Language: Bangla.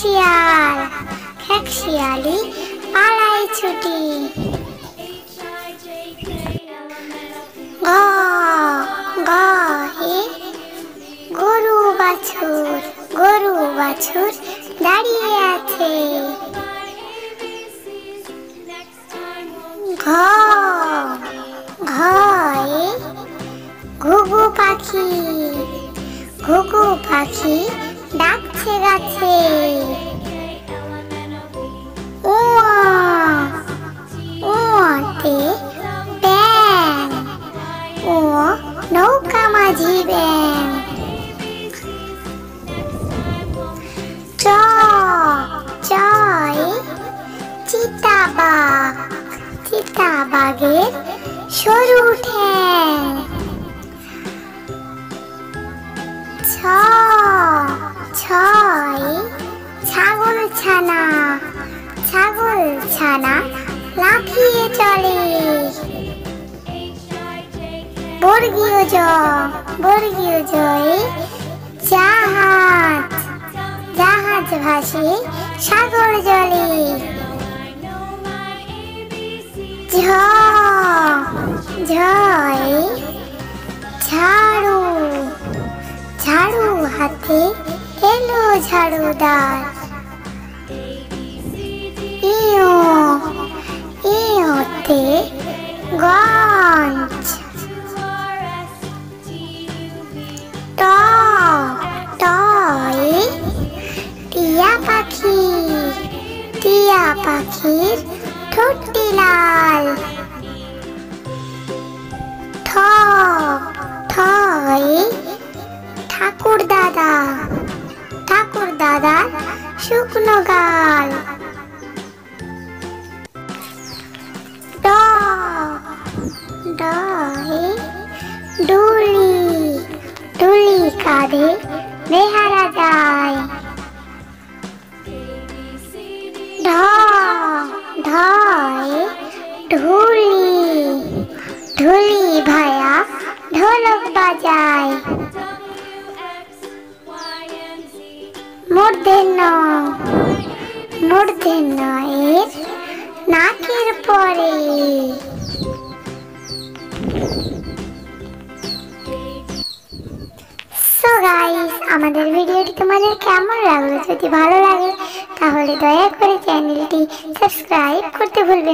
শিয়াল, খেক শিয়ালি পালায় ছুটি। গ গে গরু বাছুর, গরু বাছুর দাঁড়িয়ে আছে। ঘ ঘয়ে ঘুঘু পাখি, ঘুঘু পাখি ডাকছে গাছে। উতে ব্যাং, ও নৌকা মাঝি ব্যাং। চ চয়ে চিতাবাঘ, চিতাবাঘের সরু ঠ্যাং। ছ ছয়ে ছাগল ছানা, ছাগল ছানা লাফিয়ে চলে। বর্গীয় জ, বর্গীয় জয়ে জাহাজ, জাহাজ ভাসে সাগর জলে। ঝ ঝয়ে ঝাড়ু, ঝাড়ু হাতে এলো ঝাড়ুদার। ইয়ো ইয়োতে গঞ্জ। ট টয়ে টিয়া পাখি, টিয়া পাখির ঠোঁটটি লাল। ঠ ঠয়ে ঠাকুর দাদা, ঠাকুর দাদার শুকনো গাল। ড ডয়ে ডুলি, ডুলি কাঁধে বেহারা যায়। ঢ ঢয়ে ঢুলি, ঢুলি ভায়া ঢোলক বাজায়। মূর্ধন্য, মূর্ধন্য এর নাকের পরে। সো গাইস, আমাদের ভিডিওটি তোমাদের কেমন লাগলো? যদি ভালো লাগে তাহলে দয়া করে চ্যানেলটি সাবস্ক্রাইব করতে ভুলবেন না।